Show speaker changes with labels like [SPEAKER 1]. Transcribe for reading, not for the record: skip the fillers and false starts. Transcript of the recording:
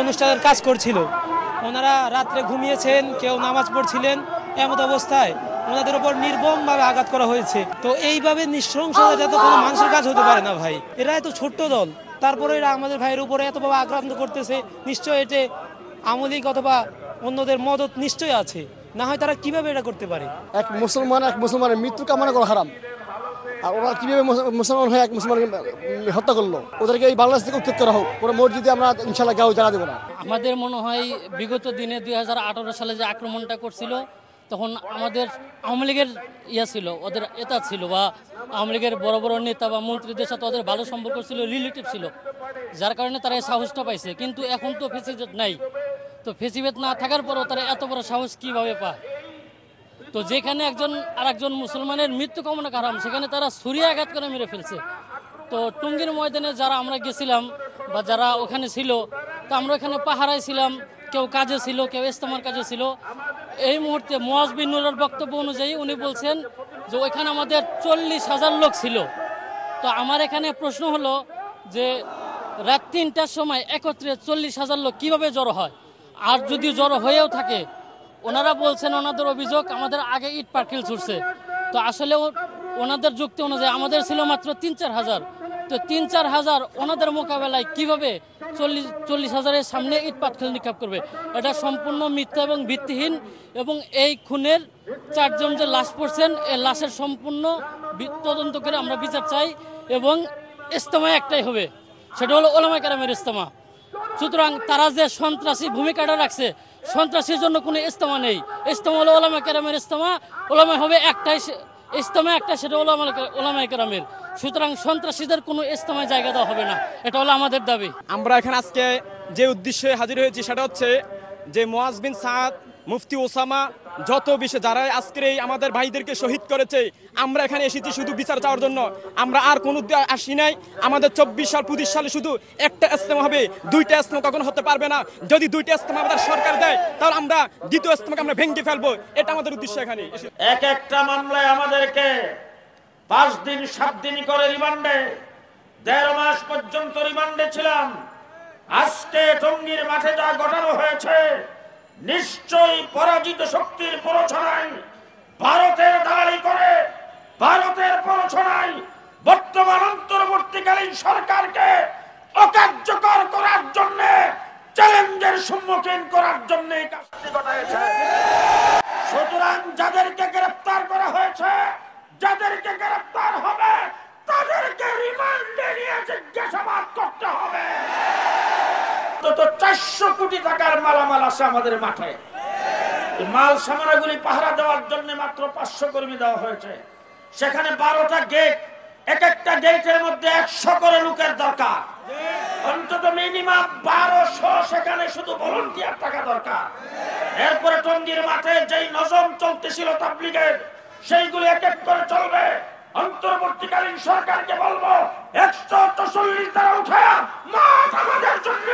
[SPEAKER 1] অনুষ্ঠানের কাজ করছিল। ওনারা রাত্রে ঘুমিয়েছেন, কেউ নামাজ পড়ছিলেন, এমত অবস্থায় ওনাদের উপর নির্মমভাবে আঘাত করা হয়েছে। তো এইভাবে নৃশংসতা তো কোনো মানুষের কাজ হতে পারে না ভাই। এরা এত ছোট্ট দল, তারপরে এরা আমাদের ভাইয়ের উপরে এতভাবে আক্রান্ত করতেছে। নিশ্চয় এতে আওয়ামী লীগ অথবা অন্যদের মদত নিশ্চয় আছে, না হয় তারা কিভাবে এটা করতে পারে।
[SPEAKER 2] এক মুসলমানের মৃত্যু কামনা করা হারাম, আর ওরা কিভাবে মুসলমান হয়ে এক মুসলমানকে হত্যা করলো, ওদেরকে এই বাংলাদেশ থেকে উচ্ছেদ করা হোক। ওরা মসজিদে আমরা ইনশাল্লাহ গাও জানা দেবো না।
[SPEAKER 3] আমাদের মনে হয় বিগত দিনে 2018 সালে যে আক্রমণটা করছিল, তখন আমাদের আওয়ামী লীগের ছিল, ওদের এটা ছিল, বা আওয়ামী লীগের বড় বড় নেতা বা মন্ত্রীদের সাথে ওদের ভালো সম্পর্ক ছিল, রিলেটিভ ছিল, যার কারণে তারা এই সাহসটা পাইছে। কিন্তু এখন তো ফেসিভেট নাই, তো ফেসিভেট না থাকার পরও তারা এত বড় সাহস কীভাবে পায়? তো যেখানে আরেকজন মুসলমানের মৃত্যু কামনা হারাম, সেখানে তারা ছুরিয়ে আঘাত করে মেরে ফেলছে। তো টঙ্গীর ময়দানে যারা আমরা গেছিলাম বা যারা ওখানে ছিল, তো আমরা ওখানে পাহারায় ছিলাম, কেউ কাজে ছিল, কেউ ইস্তেমার কাজে ছিল। এই মুহূর্তে মুয়াজ বিন নুরের বক্তব্য অনুযায়ী উনি বলছেন যে ওইখানে আমাদের 40,000 লোক ছিল। তো আমার এখানে প্রশ্ন হলো যে রাত 3টার সময় একত্রে 40,000 লোক কীভাবে জড়ো হয়? আর যদি জড়ো হয়েও থাকে, ওনারা বলছেন, ওনাদের অভিযোগ আমাদের আগে ইট পাটকেল ছুটছে। তো আসলে ওনাদের যুক্তি অনুযায়ী আমাদের ছিল মাত্র 3-4 হাজার। তো 3-4 হাজার ওনাদের মোকাবেলায় কিভাবে 40,000-এর সামনে ইট পাটকেল নিক্ষেপ করবে? এটা সম্পূর্ণ মিথ্যা এবং ভিত্তিহীন। এবং এই খুনের 4 জন যে লাশ পড়ছেন, এই লাশের সম্পূর্ণ তদন্ত করে আমরা বিচার চাই। এবং ইজতেমা একটাই হবে, সেটা হলো ওলামায়ে কেরামের ইজতেমা। সুতরাং তারা যে সন্ত্রাসী ভূমিকাটা রাখছে, সন্ত্রাসীর জন্য কোনো ইজতেমা নেই। ইজতেমা হলো ওলামায়ে কেরামের ইজতেমা, ওলামা হবে একটাই ইজতেমা, একটা, সেটা হলো ওলামায়ে কেরামের। সুতরাং সন্ত্রাসীদের কোনো ইজতেমায় জায়গা দেওয়া হবে না, এটা হলো আমাদের দাবি।
[SPEAKER 4] আমরা এখানে আজকে যে উদ্দেশ্যে হাজির হয়েছি সেটা হচ্ছে যে মুয়াজ বিন সাদ, মুফতি ওসামা, যত বিষয় যারা আজকের এই আমাদের ভাইদেরকে শহীদ করেছে, আমরা এখানে এসেছি শুধু বিচার চাওয়ার জন্য। আমরা আর কোনো আসি নাই। আমাদের 24 সাল 25 সালে শুধু একটা ইজতেমা হবে, 2টা ইজতেমা কখনো হতে পারবে না। যদি 2টা ইজতেমা আমাদের সরকার দেয়, তাহলে আমরা দ্বিতীয় ইজতেমাকে আমরা ভেঙে ফেলবো। এটা আমাদের উদ্দেশ্য। এখানে
[SPEAKER 5] একটা মামলায় আমাদেরকে 5 দিন 7 দিন করে রিমান্ডে, 1.5 মাস পর্যন্ত রিমান্ডে ছিলাম। আজকে টঙ্গীর মাঠে যা ঘটানো হয়েছে, নিশ্চয়ই পরাজিত শক্তির প্ররোচনায়, ভারতের দালালি করে, ভারতের প্ররোচনায় বর্তমান অন্তর্বর্তীকালীন সরকারকে অকার্যকর করার জন্য, চ্যালেঞ্জের সম্মুখীন করার জন্য এই কাজটি ঘটাইছে। সুতরাং যাদেরকে গ্রেফতার করা হয়েছে, যাদেরকে গ্রেফতার হবে, তাদেরকে রিমান্ডে নিয়ে জিজ্ঞাসাবাদ করতে হবে। তো 400 কোটি টাকার মালামাল আছে আমাদের মাঠে। মাল সামানাগুলি পাহারা দেওয়ার জন্য মাত্র 500 কর্মী দেওয়া হয়েছে। সেখানে 12টা গেট, এক একটা গেটের মধ্যে 100 করে লোকের দরকার, অন্তত মিনিমাম 1200 সেখানে শুধু ভলান্টিয়ার থাকা দরকার। এরপরে টঙ্গীর মাঠে যেই নজম চলতেছিল তাবলীগের, সেইগুলি এক এক করে চলবে। অন্তর্বর্তীকালীন সরকারকে বলবো 144 দ্বারা উঠায়া মাঠ আমাদের জন্য